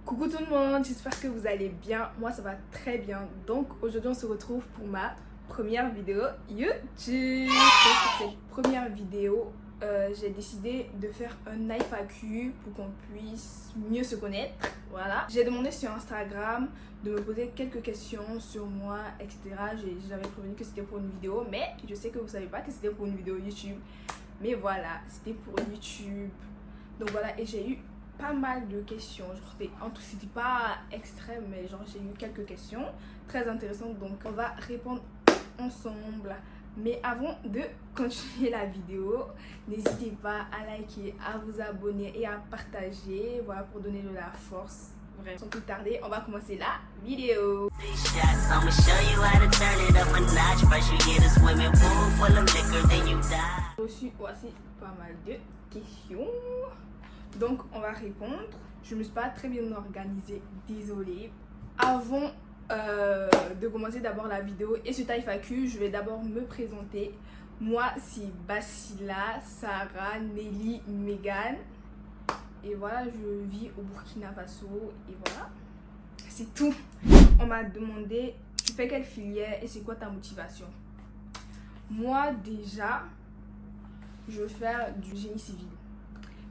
Coucou tout le monde, j'espère que vous allez bien. Moi ça va très bien. Donc aujourd'hui on se retrouve pour ma première vidéo YouTube. Donc pour cette première vidéo, j'ai décidé de faire un FAQ pour qu'on puisse mieux se connaître. Voilà. J'ai demandé sur Instagram de me poser quelques questions sur moi, etc. J'avais prévenu que c'était pour une vidéo, mais je sais que vous savez pas que c'était pour une vidéo YouTube. Mais voilà, c'était pour YouTube. Donc voilà, et j'ai eu pas mal de questions, genre en tout c'était pas extrême, mais genre j'ai eu quelques questions très intéressantes, donc on va répondre ensemble. Mais avant de continuer la vidéo, n'hésitez pas à liker, à vous abonner et à partager, voilà, pour donner de la force. Bref, sans plus tarder, on va commencer la vidéo. J'ai reçu voici pas mal de questions. Donc on va répondre. Je me suis pas très bien organisée, désolée. Avant de commencer d'abord la vidéo et ce FAQ, je vais d'abord me présenter. Moi c'est Basila Sarah Nelly Megan. Et voilà, je vis au Burkina Faso. Et voilà, c'est tout. On m'a demandé, tu fais quelle filière et c'est quoi ta motivation? Moi déjà, je veux faire du génie civil.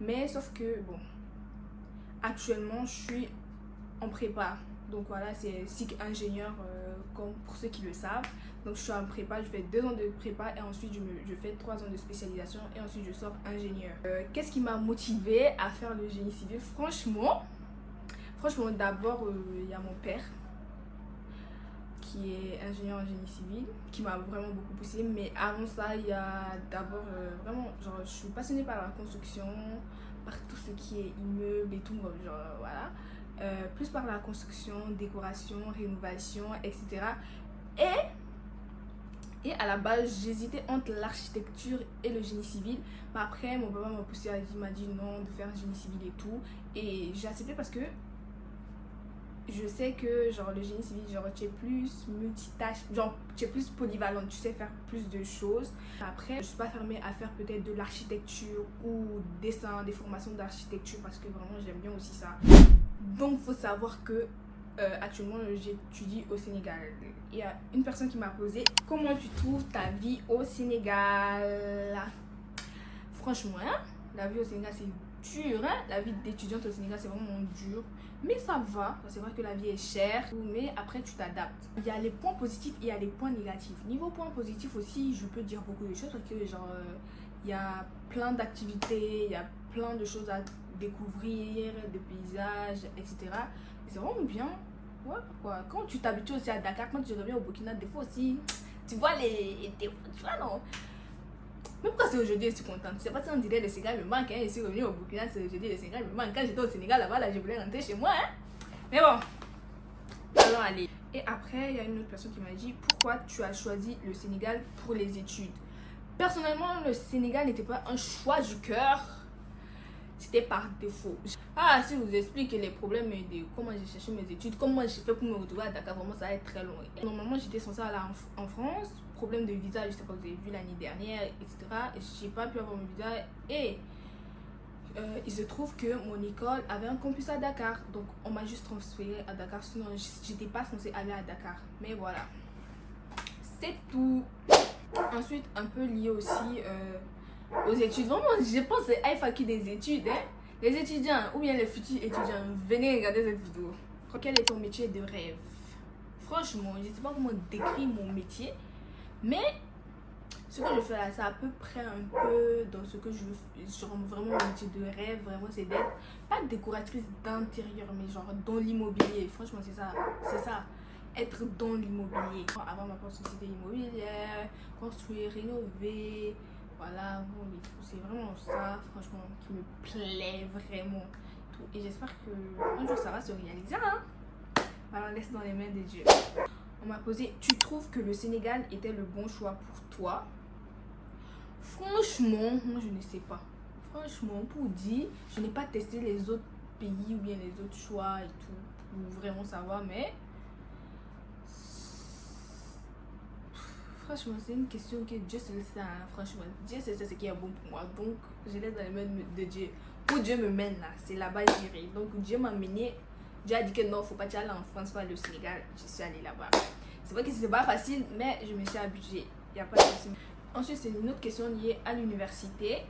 Mais sauf que, bon, actuellement, je suis en prépa. Donc voilà, c'est SIC ingénieur, comme pour ceux qui le savent. Donc je suis en prépa, je fais 2 ans de prépa et ensuite je fais 3 ans de spécialisation et ensuite je sors ingénieur. Qu'est-ce qui m'a motivée à faire le génie civil? Franchement d'abord, il y a mon père qui est ingénieur en génie civil, qui m'a vraiment beaucoup poussé. Mais avant ça, il y a d'abord vraiment, genre, je suis passionnée par la construction, par tout ce qui est immeuble et tout, genre, voilà. Plus par la construction, décoration, rénovation, etc. Et à la base, j'hésitais entre l'architecture et le génie civil. Mais après, mon papa m'a poussé, il m'a dit non, de faire génie civil et tout. Et j'ai accepté parce que je sais que genre le génie civil, genre tu es plus multitâche, genre tu es plus polyvalente, tu sais faire plus de choses. Après, je suis pas fermée à faire peut-être de l'architecture ou des formations d'architecture parce que vraiment j'aime bien aussi ça. Donc faut savoir que actuellement j'étudie au Sénégal. Il y a une personne qui m'a posé comment tu trouves ta vie au Sénégal. Franchement, hein, la vie au Sénégal c'est dur, hein? La vie d'étudiante au Sénégal c'est vraiment dur, mais ça va. C'est vrai que la vie est chère, mais après tu t'adaptes. Il y a les points positifs et il y a les points négatifs. Niveau points positifs aussi, je peux dire beaucoup de choses parce que genre il y a plein d'activités, il y a plein de choses à découvrir, de paysages, etc. Et c'est vraiment bien. Ouais, quoi. Quand tu t'habitues aussi à Dakar, quand tu reviens au Burkina, des fois aussi, tu vois les défauts, tu vois, non? Mais pourquoi c'est aujourd'hui que je suis contente? C'est pas si on dirait le Sénégal me manque, hein? Je suis revenue au Burkina, c'est aujourd'hui le Sénégal me manque. Quand j'étais au Sénégal là-bas, là, je voulais rentrer chez moi, hein? Mais bon, allons aller. Et après, il y a une autre personne qui m'a dit pourquoi tu as choisi le Sénégal pour les études. Personnellement, le Sénégal n'était pas un choix du cœur, c'était par défaut. Ah, si je vous explique les problèmes de comment j'ai cherché mes études, comment j'ai fait pour me retrouver à Dakar, vraiment ça va être très long. Normalement, j'étais censée aller en France, problème de visa, je sais pas, vous avez vu l'année dernière, etc. Et j'ai pas pu avoir mon visa et il se trouve que mon école avait un campus à Dakar, donc on m'a juste transféré à Dakar, sinon j'étais pas censée aller à Dakar. Mais voilà, c'est tout. Ensuite, un peu lié aussi aux études. Vraiment, je pense que c'est FAQ des études, hein. Les étudiants ou bien les futurs étudiants, venez regarder cette vidéo. Quel est ton métier de rêve? Franchement, je ne sais pas comment décrire mon métier, mais ce que je fais là, c'est à peu près un peu dans ce que je veux. Genre vraiment mon métier de rêve, vraiment c'est d'être pas décoratrice d'intérieur, mais genre dans l'immobilier. Franchement, c'est ça. Être dans l'immobilier. Avoir ma propre société immobilière, construire, rénover. Voilà, bon, c'est vraiment ça, franchement, qui me plaît vraiment. Et j'espère qu'un jour ça va se réaliser, hein. Alors, laisse dans les mains de Dieu. On m'a posé, tu trouves que le Sénégal était le bon choix pour toi? Franchement, moi je ne sais pas. Franchement, pour dire, je n'ai pas testé les autres pays ou bien les autres choix et tout pour vraiment savoir, mais franchement, c'est une question que Dieu sait ça, hein. Franchement, Dieu sait ce qui est bon pour moi. Donc, je laisse dans les mains de Dieu. Où Dieu me mène là, c'est là-bas que j'irai. Donc, Dieu m'a mené Dieu a dit que non, faut pas aller en France, faut aller au Sénégal. Je suis allée là-bas. C'est vrai que c'était pas facile, mais je me suis habituée. Il n'y a pas de souci. Ensuite, c'est une autre question liée à l'université.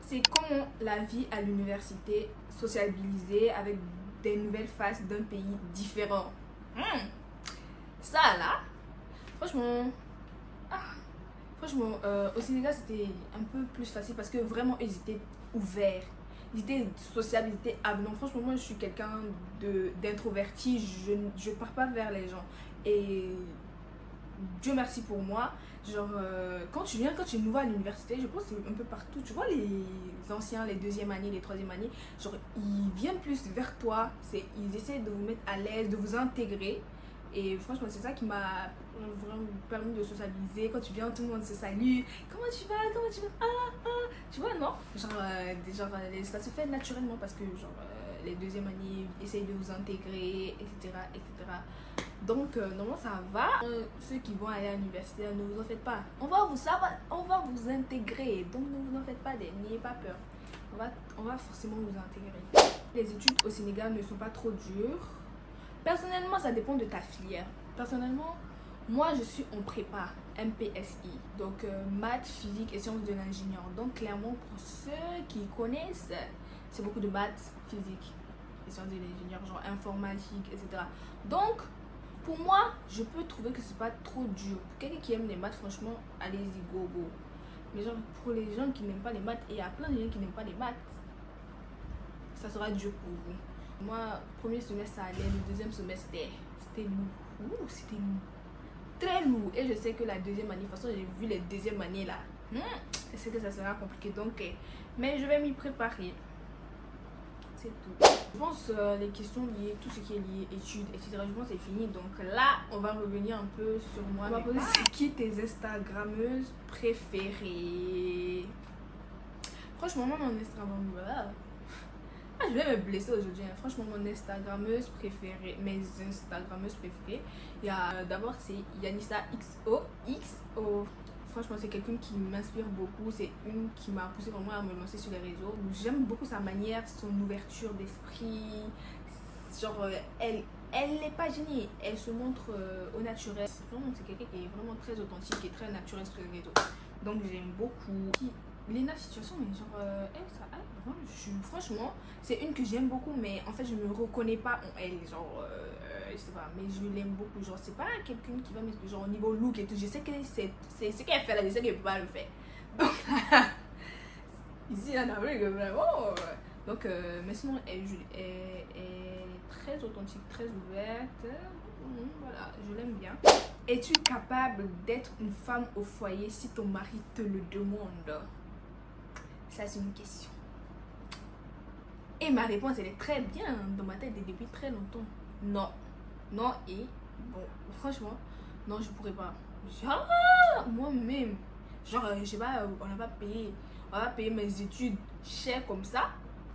C'est comment la vie à l'université, sociabilisée avec des nouvelles faces d'un pays différent. Ça là, franchement, au Sénégal c'était un peu plus facile parce que vraiment ils étaient ouverts, ils étaient sociables, ils étaient avenants. Franchement, moi je suis quelqu'un d'introverti, je pars pas vers les gens. Et Dieu merci pour moi. Genre, quand tu es nouveau à l'université, je pense que c'est un peu partout. Tu vois, les anciens, les deuxième année, les troisième année, genre, ils viennent plus vers toi. Ils essaient de vous mettre à l'aise, de vous intégrer. Et franchement, c'est ça qui m'a vraiment permis de socialiser. Quand tu viens, tout le monde se salue. Comment tu vas? Comment tu vas? Tu vois, non? Ça se fait naturellement parce que, les deuxième années essayent de vous intégrer, etc. etc. Donc, normalement, ça va. Ceux qui vont aller à l'université, ne vous en faites pas. On va vous intégrer. Donc, ne vous en faites pas, n'ayez pas peur. On va forcément vous intégrer. Les études au Sénégal ne sont pas trop dures. Personnellement, ça dépend de ta filière. Personnellement, moi, je suis en prépa, MPSI. Donc, maths, physique et sciences de l'ingénieur. Donc, clairement, pour ceux qui connaissent, c'est beaucoup de maths, physique et sciences de l'ingénieur, genre informatique, etc. Donc, pour moi, je peux trouver que c'est pas trop dur. Pour quelqu'un qui aime les maths, franchement, allez-y, go, go. Mais genre, pour les gens qui n'aiment pas les maths, et il y a plein de gens qui n'aiment pas les maths, ça sera dur pour vous. Moi, premier semestre, ça allait. Le deuxième semestre, c'était lourd. C'était lourd. Très lourd. Et je sais que la deuxième année, de toute façon, j'ai vu les deuxièmes années là. Je sais que ça sera compliqué. Donc, mais je vais m'y préparer. C'est tout. Je pense les questions liées, tout ce qui est lié études, etc. Je pense que c'est fini. Donc là, on va revenir un peu sur moi. On va poser c'est qui tes Instagrammeuses préférées? Franchement, moi, mon Instagram, je vais me blesser aujourd'hui. Franchement, mon Instagrammeuse préférée, mes Instagrammeuses préférées, il y a d'abord c'est Yanissa XO. Franchement, c'est quelqu'un qui m'inspire beaucoup. C'est une qui m'a poussé vraiment à me lancer sur les réseaux. J'aime beaucoup sa manière, son ouverture d'esprit. Genre, elle n'est pas gênée. Elle se montre au naturel. C'est quelqu'un qui est vraiment très authentique et très naturel sur les réseaux. Donc, j'aime beaucoup. Lena Situation, mais genre, franchement, c'est une que j'aime beaucoup, mais en fait, je me reconnais pas en elle. Genre, je sais pas, mais je l'aime beaucoup. Genre, c'est pas quelqu'un qui va mettre genre au niveau look et tout. Je sais que c'est ce qu'elle fait là, je sais qu'elle peut pas le faire. Donc, ici, en Afrique, vraiment. Donc, mais sinon, elle est très authentique, très ouverte. Voilà, je l'aime bien. Es-tu capable d'être une femme au foyer si ton mari te le demande? Ça, c'est une question. Et ma réponse, elle est très bien dans ma tête depuis très longtemps. Non. Non et bon, franchement, non, je pourrais pas. Genre, moi-même, genre, je sais pas, on va pas payer mes études chères comme ça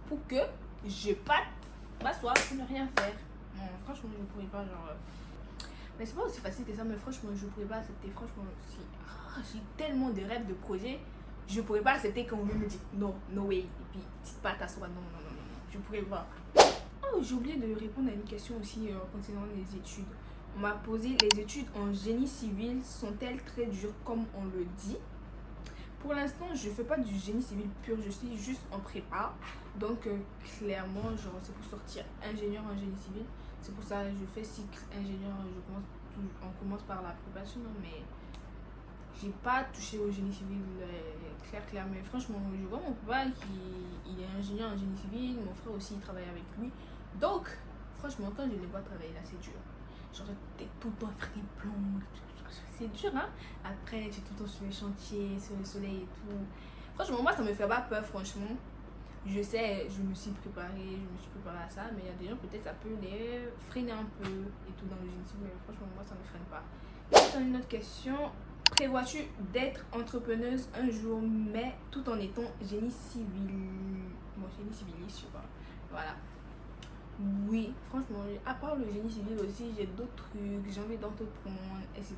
pour que je parte m'asseoir pour ne rien faire. Non, franchement, je pourrais pas, genre. Mais c'est pas aussi facile que ça, mais franchement, je pourrais pas accepter. Franchement, si j'ai tellement de rêves, de projets, je pourrais pas accepter quand on me dit non, no way. Et puis, tu pas t'asseoir, non, je pourrais pas. Oh, j'ai oublié de répondre à une question aussi concernant les études. On m'a posé, les études en génie civil sont-elles très dures comme on le dit? Pour l'instant, je fais pas du génie civil pur, je suis juste en prépa. Donc, clairement, genre, c'est pour sortir ingénieur en génie civil. C'est pour ça que je fais cycle ingénieur, on commence par la préparation, mais j'ai pas touché au génie civil clair, mais franchement, je vois mon papa qui il est ingénieur en génie civil, mon frère aussi il travaille avec lui. Donc, franchement, quand je les vois travailler là, c'est dur. Genre, t'es tout le temps à faire des plans, c'est dur, hein. Après, tu es tout le temps sur les chantiers, sur le soleil et tout. Franchement, moi, ça me fait pas peur, franchement. Je sais, je me suis préparée à ça, mais il y a des gens, peut-être ça peut les freiner un peu et tout dans le génie civil, mais franchement, moi, ça me freine pas. C'est une autre question. Prévois-tu d'être entrepreneuse un jour, mais tout en étant génie civil? Bon, génie civiliste, je sais pas. Voilà. Oui, franchement, à part le génie civil aussi, j'ai d'autres trucs, j'ai envie d'entreprendre, etc.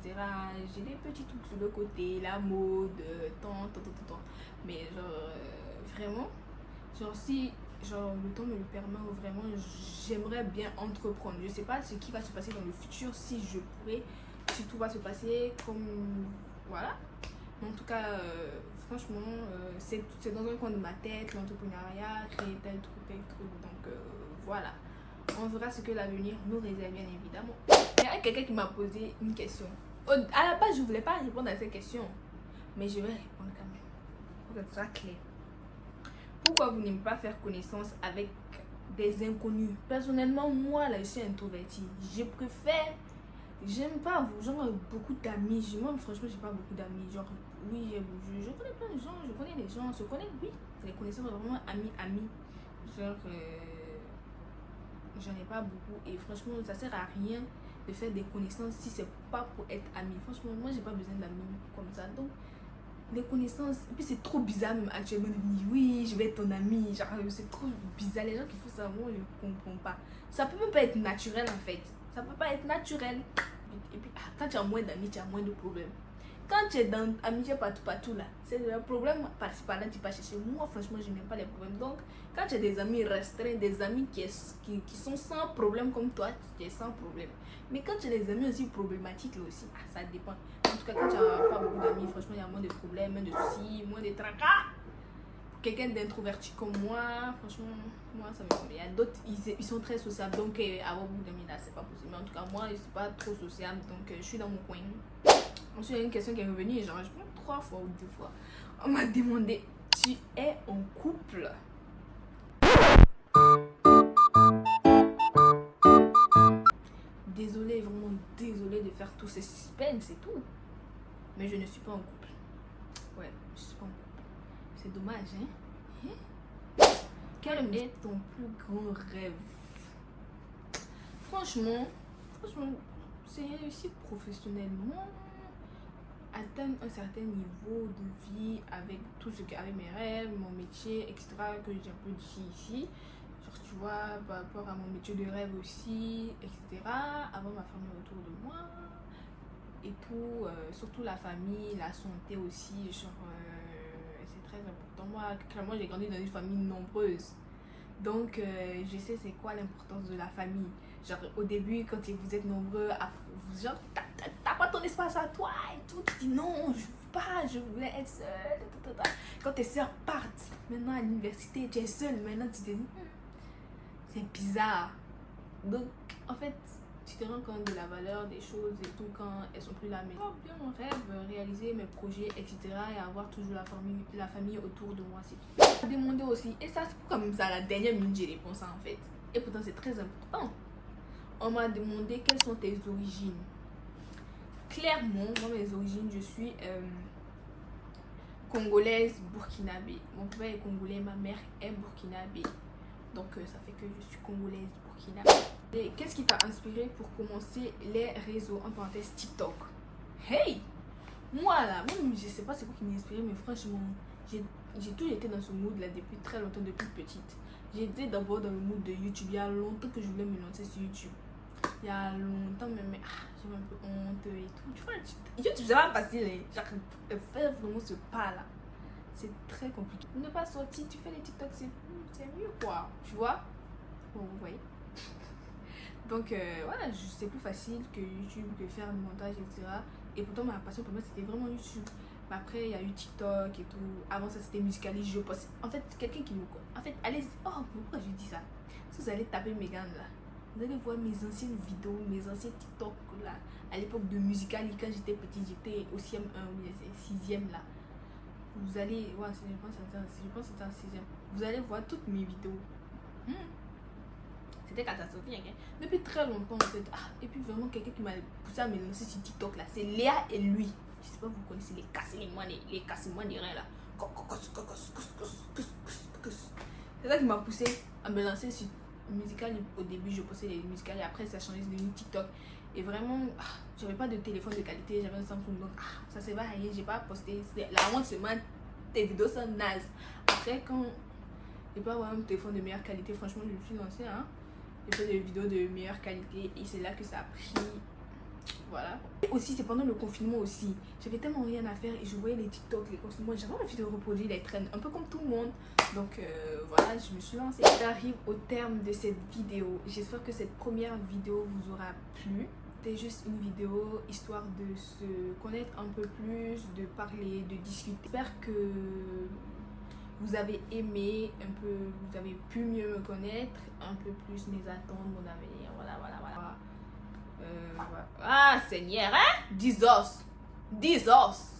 J'ai des petits trucs sur le côté, la mode, tant. Mais genre, vraiment, genre si genre le temps me le permet, vraiment j'aimerais bien entreprendre. Je sais pas ce qui va se passer dans le futur, si je pourrais, si tout va se passer comme voilà. Mais en tout cas franchement c'est dans un coin de ma tête, l'entrepreneuriat, créer tel truc, donc voilà, on verra ce que l'avenir nous réserve, bien évidemment. Il y a quelqu'un qui m'a posé une question. À la base je voulais pas répondre à cette question, mais je vais répondre quand même pour que ce soit clair. Pourquoi vous n'aimez pas faire connaissance avec des inconnus? Personnellement, moi, là, je suis introvertie. Je préfère... J'aime pas, genre, beaucoup d'amis. Moi, franchement, j'ai pas beaucoup d'amis. Genre, oui, je connais plein de gens. Je connais des gens. Se connaître, oui. Les connaissances, vraiment, amis. Genre, j'en ai pas beaucoup. Et franchement, ça sert à rien de faire des connaissances si c'est pas pour être ami. Franchement, moi, j'ai pas besoin d'amis comme ça. Donc, les connaissances, et puis c'est trop bizarre même actuellement de me dire oui je vais être ton ami, genre c'est trop bizarre, les gens qui font ça, moi je comprends pas, ça peut même pas être naturel en fait, ça peut pas être naturel. Et puis quand tu as moins d'amis tu as moins de problèmes. Quand tu es dans amitié partout là, c'est le problème par-ci par-là, tu vas chercher. Moi franchement je n'aime pas les problèmes. Donc quand tu as des amis restreints, des amis qui sont sans problème comme toi, tu es sans problème. Mais quand tu as des amis aussi problématiques là aussi, ça dépend. En tout cas quand tu n'as pas beaucoup d'amis, franchement il y a moins de problèmes, moins de soucis, moins de tracas. Quelqu'un d'introverti comme moi, franchement, moi ça me convient. Il y a d'autres, ils sont très sociables, donc avoir beaucoup d'amis là, c'est pas possible. Mais en tout cas, moi je suis pas trop sociable, donc je suis dans mon coin. Ensuite, il y a une question qui est revenue, et genre, je pense 3 fois ou 2 fois. On m'a demandé, tu es en couple? Désolée, vraiment désolée de faire tous ces suspens et tout. Mais je ne suis pas en couple. Ouais, je suis pas en couple. C'est dommage, hein? Quel est ton plus grand rêve? Franchement, c'est réussir professionnellement, atteindre un certain niveau de vie avec tout ce qui avec mes rêves, mon métier, etc. que j'ai un peu dit ici. Genre, tu vois, par rapport à mon métier de rêve aussi, etc. Avoir ma famille autour de moi et tout, surtout la famille, la santé aussi. Genre, c'est très important. Moi, clairement, j'ai grandi dans une famille nombreuse. Donc, je sais c'est quoi l'importance de la famille. Genre, au début, quand vous êtes nombreux, genre, t'as pas ton espace à toi et tout. Tu dis non, je veux pas, je voulais être seule. Quand tes soeurs partent, maintenant à l'université, tu es seule. Maintenant, tu te dis, c'est bizarre. Donc, en fait, tu te rends compte de la valeur des choses et tout quand elles sont plus là. Mais bien mon rêve, réaliser mes projets, etc. et avoir toujours la famille autour de moi. C'est demander aussi, et ça c'est comme ça, la dernière minute j'ai répondu ça en fait. Et pourtant c'est très important. On m'a demandé quelles sont tes origines. Clairement, moi mes origines, je suis congolaise burkinabé. Mon père est congolais, ma mère est burkinabé. Donc ça fait que je suis congolaise burkinabé. Et qu'est-ce qui t'a inspiré pour commencer les réseaux, en parenthèse TikTok? Hey! Moi là, je sais pas c'est quoi qui m'a inspiré, mais franchement, j'ai toujours été dans ce mood là depuis très longtemps, depuis petite. J'étais d'abord dans le mood de YouTube. Il y a longtemps que je voulais me lancer sur YouTube. Il y a longtemps même, mais j'avais un peu honte et tout. Tu vois, YouTube c'est pas facile, hein. Genre, faire vraiment ce pas là, c'est très compliqué. Ne pas sortir, tu fais les TikTok, c'est mieux quoi, tu vois. Bon, vous voyez. Donc voilà, c'est plus facile que YouTube, que faire le montage, etc. Et pourtant ma passion pour moi c'était vraiment YouTube. Mais après il y a eu TikTok et tout. Avant ça c'était Musical.ly, je poste. En fait quelqu'un qui me connaît. En fait allez, oh pourquoi je dis ça? Si vous allez taper Megan là, vous allez voir mes anciennes vidéos, mes anciens TikTok là. À l'époque de Musical.ly quand j'étais petite, j'étais au CM1 ou 6e là. Vous allez, ouais, je pense que c'était en 6e. Vous allez voir toutes mes vidéos. C'était catastrophique, hein? Depuis très longtemps en fait. Et puis vraiment quelqu'un qui m'a poussé à me lancer sur TikTok là, c'est Léa et lui. Je sais pas vous connaissez les cassements des reins là. C'est ça qui m'a poussé à me lancer sur Musical.ly. Au début je postais les Musical.ly et après ça a changé de TikTok. Et vraiment j'avais pas de téléphone de qualité, j'avais un Samsung donc ça servait à rien, j'ai pas posté. La honte seulement, tes vidéos sont naze. Après quand j'ai pas avoir un téléphone de meilleure qualité, franchement je me suis lancée, hein. J'ai fait des vidéos de meilleure qualité et c'est là que ça a pris. voilà. Et aussi, c'est pendant le confinement aussi. J'avais tellement rien à faire et je voyais les TikTok, les confinements. J'avais envie de reproduire les trends, un peu comme tout le monde. Donc voilà, je me suis lancée. J'arrive au terme de cette vidéo. J'espère que cette première vidéo vous aura plu. C'était juste une vidéo histoire de se connaître un peu plus, de parler, de discuter. J'espère que vous avez aimé un peu, vous avez pu mieux me connaître, un peu plus mes attentes, mon avenir, voilà. Voilà. Ah Seigneur, hein? 10 os,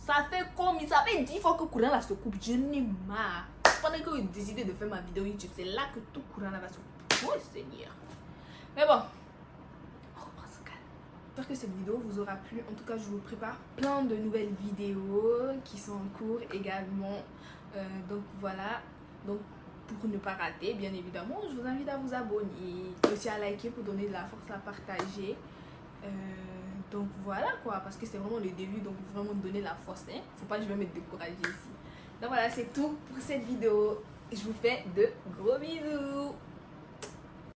ça fait combien? Ça fait 10 fois que courant là se coupe, je n'ai marre. Pendant que j'ai décidé de faire ma vidéo YouTube, c'est là que tout courant là va se couper. Oh Seigneur. Mais bon, on reprend ce calme. J'espère que cette vidéo vous aura plu. En tout cas, je vous prépare plein de nouvelles vidéos qui sont en cours également. Donc voilà. Donc pour ne pas rater, bien évidemment, je vous invite à vous abonner, aussi à liker pour donner de la force, à partager. Donc voilà quoi, parce que c'est vraiment le début, donc vraiment donner la force, hein. Faut pas que je vais me décourager ici. Donc voilà, c'est tout pour cette vidéo. Je vous fais de gros bisous.